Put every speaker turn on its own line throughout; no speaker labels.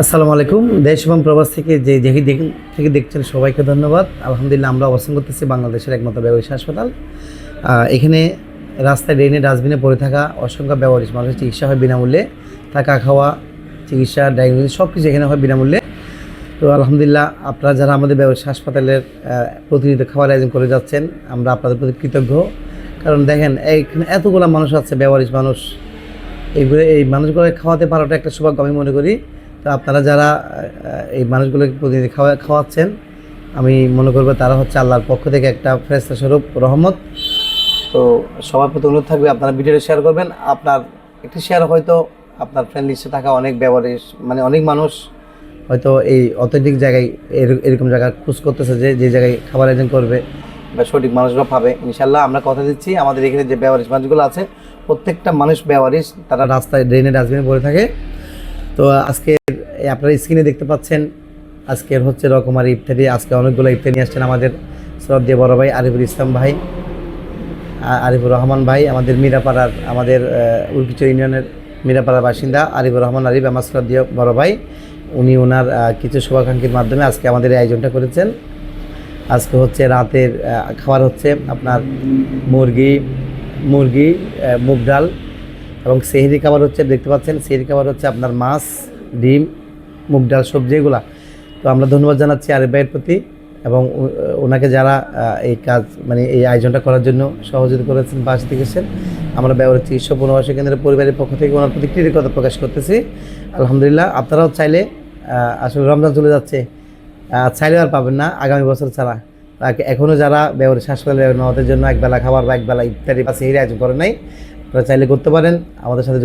আসসালামু আলাইকুম। দেশ এবং প্রবাস থেকে থেকে দেখছেন সবাইকে ধন্যবাদ। আলহামদুলিল্লাহ আমরা অবস্থান করতেছি বাংলাদেশের একমাত্র ব্যবসায়ী হাসপাতাল। এখানে রাস্তায় ড্রেনে ডাস্টবিনে পড়ে থাকা অসংখ্য ব্যবহারিক মানুষের চিকিৎসা হয় বিনামূল্যে। থাকা খাওয়া চিকিৎসা ডায়াগনোসিস সব কিছু এখানে হয় বিনামূল্যে। তো আলহামদুলিল্লাহ আপনারা যারা আমাদের ব্যবসায়ী হাসপাতালের প্রতিনিয়ত খাবার আয়োজন করে যাচ্ছেন, আমরা আপনাদের প্রতি কৃতজ্ঞ। কারণ দেখেন এইখানে এতগুলো মানুষ আছে, ব্যবহারিক মানুষ, এই মানুষগুলো খাওয়াতে পারাটা একটা সৌভাগ্য আমি মনে করি। তো আপনারা যারা এই মানুষগুলোকে প্রতিদিন খাওয়াচ্ছেন, আমি মনে করবো তারা হচ্ছে আল্লাহর পক্ষ থেকে একটা ফেরেশতা স্বরূপ রহমত। তো সবার প্রতি অনুরোধ থাকবে আপনারা ভিডিওটা শেয়ার করবেন। আপনার একটি শেয়ার হয়তো আপনার ফ্রেন্ড লিস্টে থাকা অনেক ব্যবহারিক অনেক মানুষ হয়তো এই অথেন্টিক জায়গায় এরকম জায়গায় খোঁজ করতেছে যে জায়গায় খাবার আয়োজন করবে বা সঠিক মানুষরা পাবে। ইনশাল্লাহ আমরা কথা দিচ্ছি, আমাদের এখানে যে ব্যবহারিক মানুষগুলো আছে প্রত্যেকটা মানুষ ব্যবহারিক, তারা রাস্তায় ড্রেনে ডাস্টবিনে পড়ে থাকে। তো আজকে আপনারা স্ক্রিনে দেখতে পাচ্ছেন, আজকের হচ্ছে রকমারি ইফতারি। আজকে অনেকগুলো ইফতারি নিয়ে আসছেন আমাদের শ্রদ্ধেয় বড় ভাই আরিফুল ইসলাম ভাই, আরিফুর রহমান ভাই, আমাদের মিরাপাড়ার, আমাদের উলকিচর ইউনিয়নের মিরাপাড়ার বাসিন্দা আরিফুর রহমান আরিফ, আমার শ্রদ্ধেয় বড় ভাই। উনি ওনার কিছু শুভাকাঙ্ক্ষীর মাধ্যমে আজকে আমাদের এই আয়োজনটা করেছেন। আজকে হচ্ছে রাতের খাবার হচ্ছে আপনার মুরগি মুগ ডাল, এবং সেহরি খাবার হচ্ছে দেখতে পাচ্ছেন, সেহরি খাবার হচ্ছে আপনার মাছ, ডিম, মুগ ডাল, সবজি এগুলা। তো আমরা ধন্যবাদ জানাচ্ছি আরিফ ভাইয়ের প্রতি, এবং ওনাকে যারা এই কাজ এই আয়োজনটা করার জন্য সহযোগিতা করেছেন বা আসতে গেছেন। আমরা ব্যবহারিক চিকিৎসা পুনর্বাসন কেন্দ্রের পরিবারের পক্ষ থেকে ওনার প্রতি কৃতজ্ঞতা প্রকাশ করতেছি। আলহামদুলিল্লাহ আপনারাও চাইলে, আসলে রমজান চলে যাচ্ছে, চাইলে আর পাবেন না আগামী বছর ছাড়া। এখনও যারা ব্যবহারিক হাসপাতালে নেওয়াদের জন্য একবেলা খাবার বা একবেলা ইফতারি বা সেহরি আয়োজন করেন নাই, আপনারা চাইলে করতে পারেন। আমাদের সাথে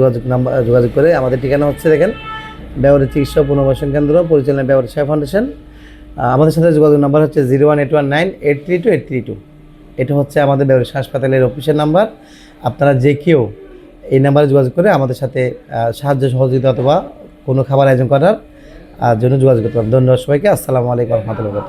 যোগাযোগ করে, আমাদের ঠিকানা হচ্ছে দেখেন ব্যবহারিক চিকিৎসা পুনর্বাসন কেন্দ্র, পরিচালনা ব্যবহারিক সেবা ফাউন্ডেশন। আমাদের সাথে যোগাযোগ নাম্বার হচ্ছে 01819832832। এটা হচ্ছে আমাদের ব্যবহারিক হাসপাতালের অফিসের নাম্বার। আপনারা যে কেউ এই নাম্বারে যোগাযোগ করে আমাদের সাথে সাহায্য সহযোগিতা অথবা কোনো খাবার আয়োজন করার জন্য যোগাযোগ করতে পারেন। ধন্যবাদ সবাইকে। আসসালামু আলাইকুম রহমতুল্লাহ।